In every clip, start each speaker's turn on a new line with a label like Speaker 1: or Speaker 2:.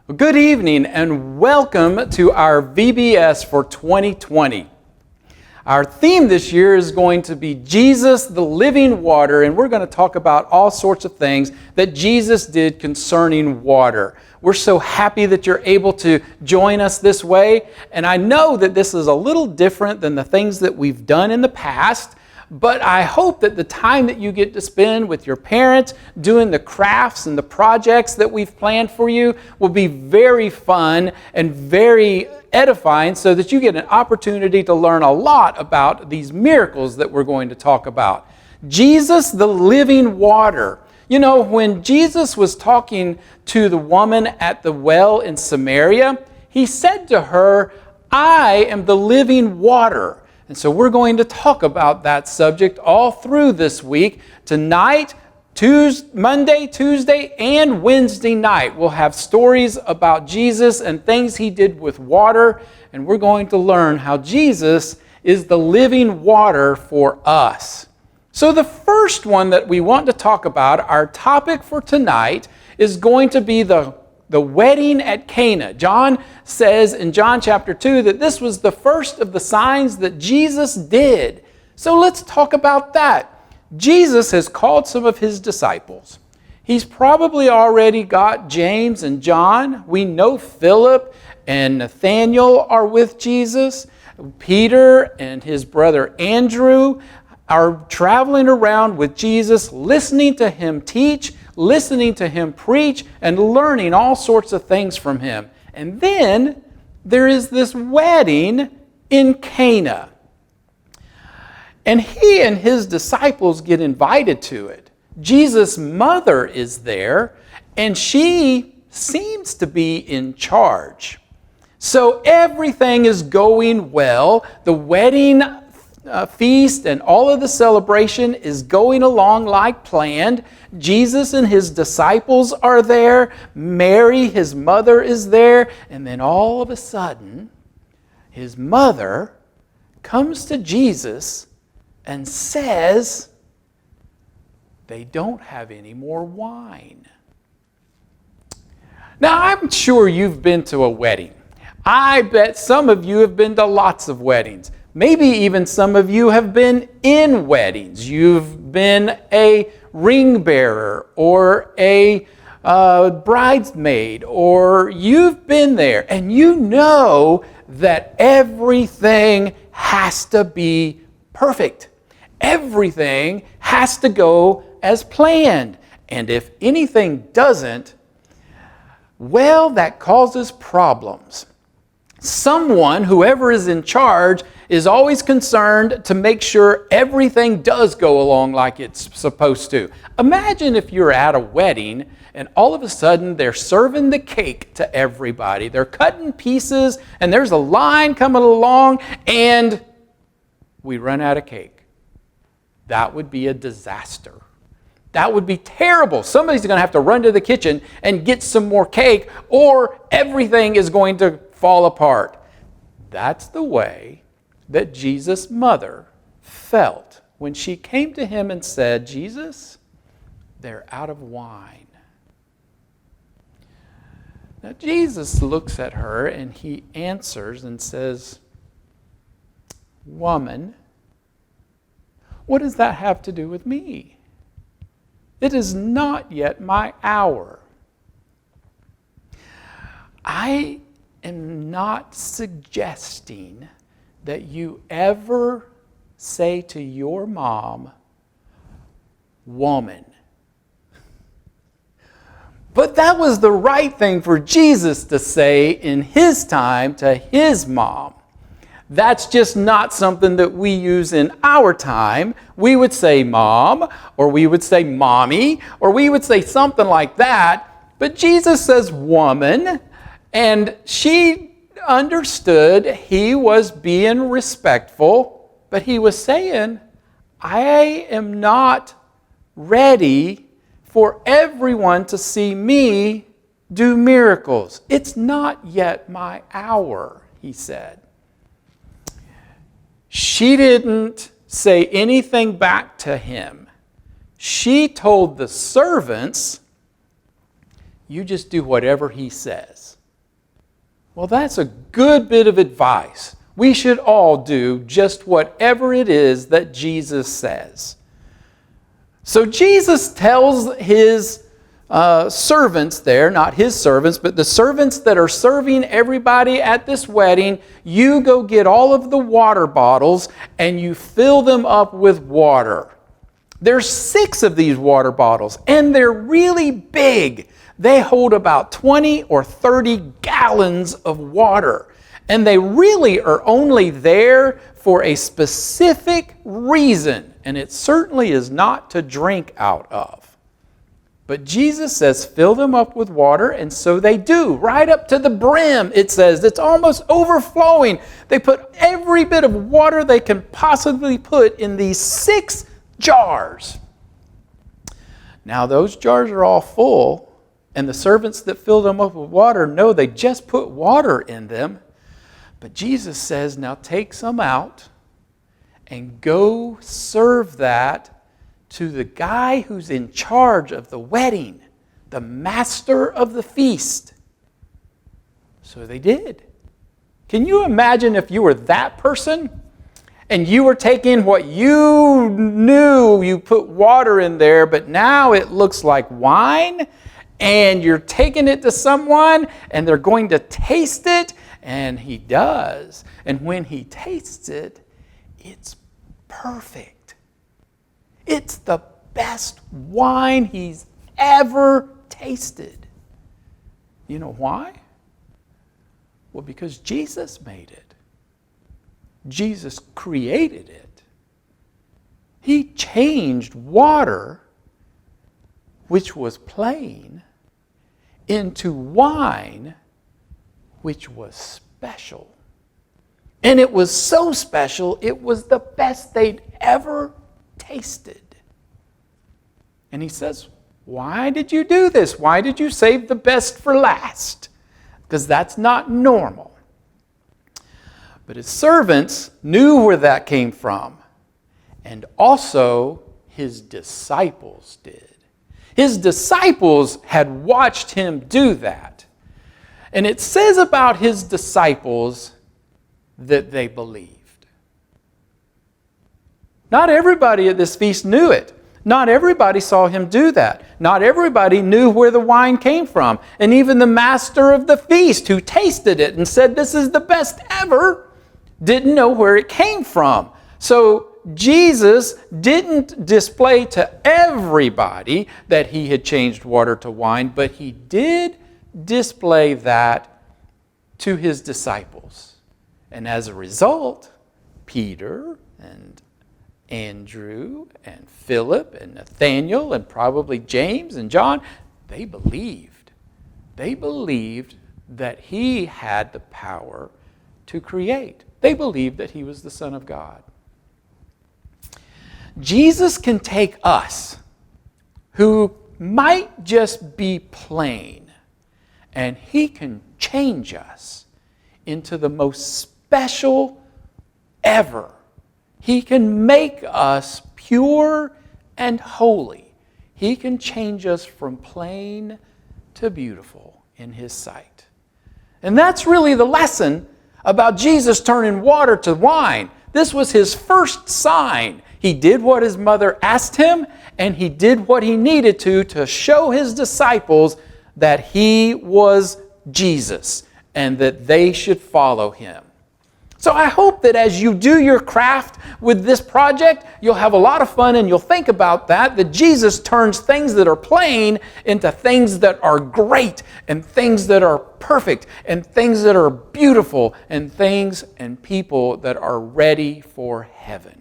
Speaker 1: Well, good evening and welcome to our VBS for 2020. Our theme this year is going to be Jesus, the living water, and we're going to talk about all sorts of things that Jesus did concerning water. We're so happy that you're able to join us this way, and I know that this is a little different than the things that we've done in the past, but I hope that the time that you get to spend with your parents doing the crafts and the projects that we've planned for you will be very fun and very edifying, so that you get an opportunity to learn a lot about these miracles that we're going to talk about. Jesus, the living water. You know, when Jesus was talking to the woman at the well in Samaria, he said to her, "I am the living water." And so we're going to talk about that subject all through this week. Tonight, Monday, Tuesday, and Wednesday night, we'll have stories about Jesus and things he did with water, and we're going to learn how Jesus is the living water for us. So the first one that we want to talk about, our topic for tonight, is going to be the wedding at Cana. John says in John chapter 2 that this was the first of the signs that Jesus did. So let's talk about that. Jesus has called some of his disciples. He's probably already got James and John. We know Philip and Nathaniel are with Jesus. Peter and his brother Andrew are traveling around with Jesus, listening to him teach, listening to him preach, and learning all sorts of things from him. And then there is this wedding in Cana. And he and his disciples get invited to it. Jesus' mother is there, and she seems to be in charge. So everything is going well. The wedding feast and all of the celebration is going along like planned. Jesus and his disciples are there. Mary, his mother, is there. And then all of a sudden, his mother comes to Jesus and says, they don't have any more wine. Now, I'm sure you've been to a wedding. I bet some of you have been to lots of weddings. Maybe even some of you have been in weddings. You've been a ring bearer or a bridesmaid, or you've been there and you know that everything has to be perfect. Everything has to go as planned. And if anything doesn't, well, that causes problems. Someone, whoever is in charge, is always concerned to make sure everything does go along like it's supposed to. Imagine if you're at a wedding and all of a sudden they're serving the cake to everybody. They're cutting pieces and there's a line coming along and we run out of cake. That would be a disaster. That would be terrible. Somebody's going to have to run to the kitchen and get some more cake, or everything is going to fall apart. That's the way that Jesus' mother felt when she came to him and said, "Jesus, they're out of wine." Now Jesus looks at her and he answers and says, "Woman, what does that have to do with me? It is not yet my hour." I am not suggesting that you ever say to your mom, "Woman." But that was the right thing for Jesus to say in his time to his mom. That's just not something that we use in our time. We would say mom, or we would say mommy, or we would say something like that. But Jesus says woman, and she understood he was being respectful, but he was saying, I am not ready for everyone to see me do miracles. It's not yet my hour, he said. She didn't say anything back to him. She told the servants, you just do whatever he says. Well, that's a good bit of advice. We should all do just whatever it is that Jesus says. So Jesus tells his servants there, not his servants, but the servants that are serving everybody at this wedding, you go get all of the water bottles and you fill them up with water. There's 6 of these water bottles, and they're really big. They hold about 20 or 30 gallons of water. And they really are only there for a specific reason, and it certainly is not to drink out of. But Jesus says, fill them up with water, and so they do, right up to the brim, it says. It's almost overflowing. They put every bit of water they can possibly put in these 6 jars. Now, those jars are all full, and the servants that fill them up with water know they just put water in them. But Jesus says, now take some out and go serve that to the guy who's in charge of the wedding, the master of the feast. So they did. Can you imagine if you were that person and you were taking what you knew you put water in there, but now it looks like wine, and you're taking it to someone and they're going to taste it? And he does. And when he tastes it, it's perfect. It's the best wine he's ever tasted. You know why? Well, because Jesus made it. Jesus created it. He changed water, which was plain, into wine, which was special. And it was so special, it was the best they'd ever tasted. And he says, why did you do this? Why did you save the best for last? Because that's not normal. But his servants knew where that came from. And also his disciples did. His disciples had watched him do that. And it says about his disciples that they believed. Not everybody at this feast knew it. Not everybody saw him do that. Not everybody knew where the wine came from. And even the master of the feast, who tasted it and said, this is the best ever, didn't know where it came from. So Jesus didn't display to everybody that he had changed water to wine, but he did display that to his disciples. And as a result, Peter and Andrew and Philip and Nathaniel and probably James and John, they believed. They believed that he had the power to create. They believed that he was the Son of God. Jesus can take us, who might just be plain, and he can change us into the most special ever. He can make us pure and holy. He can change us from plain to beautiful in his sight. And that's really the lesson about Jesus turning water to wine. This was his first sign. He did what his mother asked him, and he did what he needed to show his disciples that he was Jesus and that they should follow him. So I hope that as you do your craft with this project, you'll have a lot of fun and you'll think about that Jesus turns things that are plain into things that are great and things that are perfect and things that are beautiful and things and people that are ready for heaven.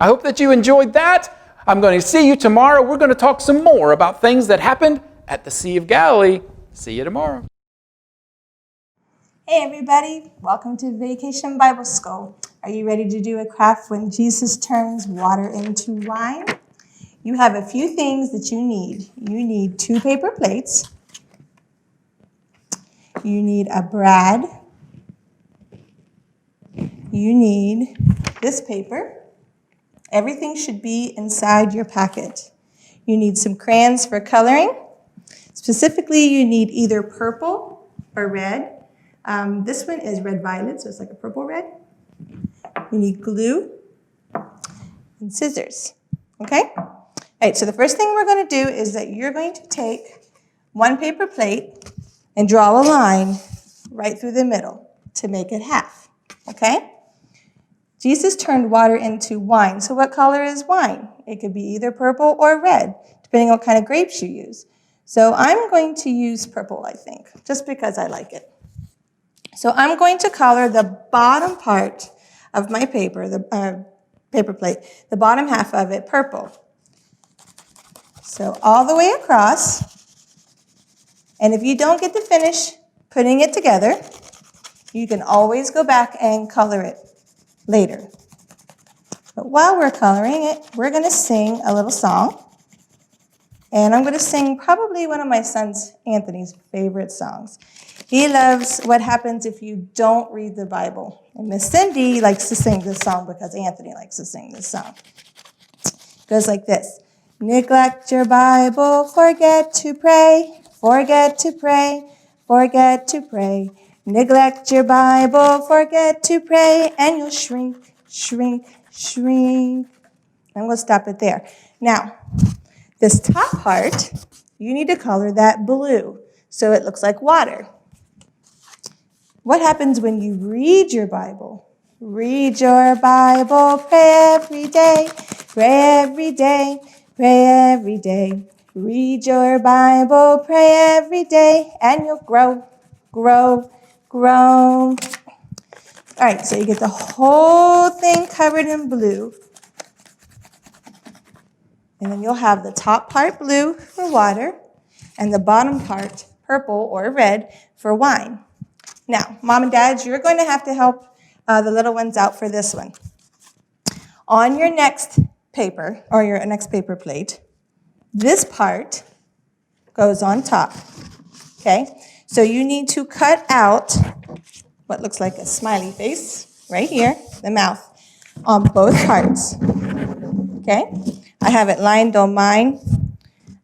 Speaker 1: I hope that you enjoyed that. I'm going to see you tomorrow. We're going to talk some more about things that happened at the Sea of Galilee. See you tomorrow.
Speaker 2: Hey everybody, welcome to Vacation Bible School. Are you ready to do a craft when Jesus turns water into wine? You have a few things that you need. You need 2 paper plates. You need a brad. You need this paper. Everything should be inside your packet. You need some crayons for coloring. Specifically, you need either purple or red. This one is red violet, so it's like a purple red. You need glue and scissors, okay? All right, so the first thing we're going to do is that you're going to take one paper plate and draw a line right through the middle to make it half, okay? Jesus turned water into wine. So what color is wine? It could be either purple or red, depending on what kind of grapes you use. So I'm going to use purple, I think, just because I like it. So I'm going to color the bottom part of my paper, the paper plate, the bottom half of it purple. So all the way across. And if you don't get to finish putting it together, you can always go back and color it later. But while we're coloring it, we're going to sing a little song. And I'm going to sing probably one of my son's, Anthony's, favorite songs. He loves What Happens If You Don't Read the Bible. And Miss Cindy likes to sing this song because Anthony likes to sing this song. It goes like this. Neglect your Bible, forget to pray, forget to pray, forget to pray. Neglect your Bible, forget to pray, and you'll shrink, shrink, shrink. And we'll stop it there. Now, this top part, you need to color that blue so it looks like water. What happens when you read your Bible? Read your Bible, pray every day, pray every day, pray every day. Read your Bible, pray every day, and you'll grow, grow, grow. All right, so you get the whole thing covered in blue. And then you'll have the top part blue for water and the bottom part purple or red for wine. Now, Mom and Dad, you're going to have to help the little ones out for this one. On your next paper, or your next paper plate, this part goes on top, okay? So you need to cut out what looks like a smiley face right here, the mouth, on both parts, okay? I have it lined on mine.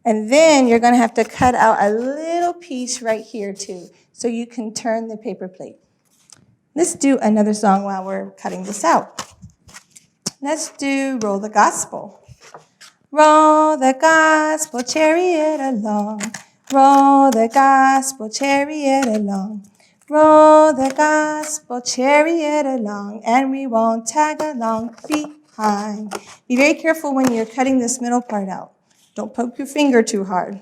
Speaker 2: And then you're going to have to cut out a little piece right here too, so you can turn the paper plate. Let's do another song while we're cutting this out. Let's do Roll the Gospel. Roll the gospel chariot along. Roll the gospel chariot along. Roll the gospel chariot along, and we won't tag along behind. Be very careful when you're cutting this middle part out. Don't poke your finger too hard.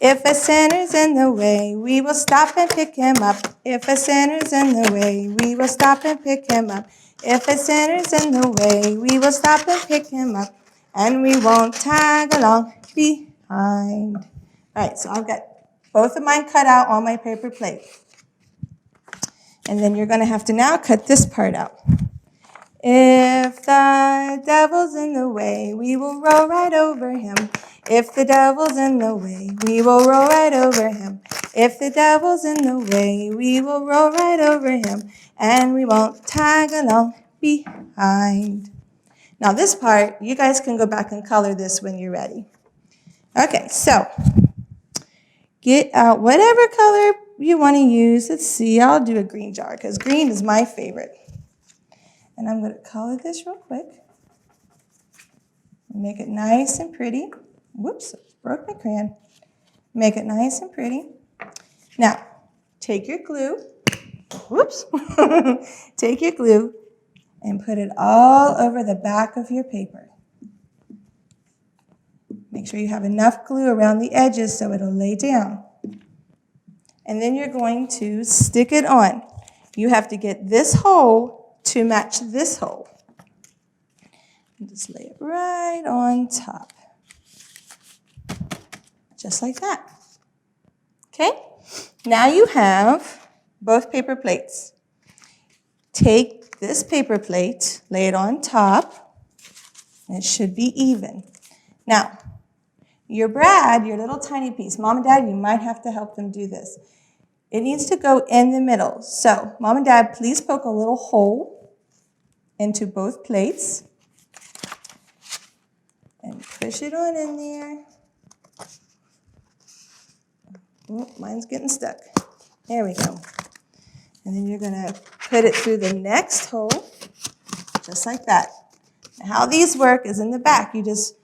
Speaker 2: If a sinner's in the way, we will stop and pick him up. If a sinner's in the way, we will stop and pick him up. If a sinner's in the way, we will stop and pick him up. And we won't tag along behind. All right, so I've got both of mine cut out on my paper plate. And then you're going to have to now cut this part out. If the devil's in the way, we will roll right over him. If the devil's in the way, we will roll right over him. If the devil's in the way, we will roll right over him. And we won't tag along behind. Now this part, you guys can go back and color this when you're ready. Okay, so get out whatever color you want to use. Let's see, I'll do a green jar because green is my favorite. And I'm going to color this real quick. Make it nice and pretty. Whoops, broke my crayon. Make it nice and pretty. Now, take your glue. Whoops. Take your glue and put it all over the back of your paper. Make sure you have enough glue around the edges so it'll lay down. And then you're going to stick it on. You have to get this hole to match this hole. And just lay it right on top. Just like that. Okay? Now you have both paper plates. Take this paper plate, lay it on top, and it should be even. Now, your Brad, your little tiny piece, Mom and Dad, you might have to help them do this. It needs to go in the middle. So, Mom and Dad, please poke a little hole into both plates and push it on in there. Oh, mine's getting stuck. There we go. And then you're going to put it through the next hole, just like that. Now, how these work is in the back. You just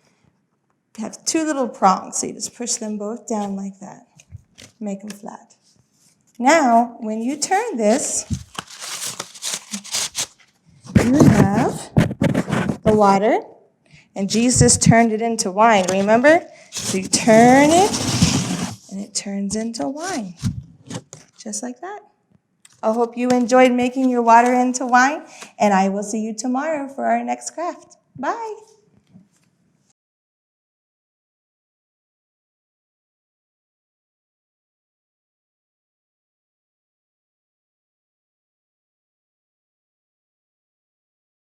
Speaker 2: have two little prongs, so you just push them both down like that. Make them flat. Now, when you turn this, you have the water, and Jesus turned it into wine, remember? So you turn it, and it turns into wine, just like that. I hope you enjoyed making your water into wine, and I will see you tomorrow for our next craft. Bye.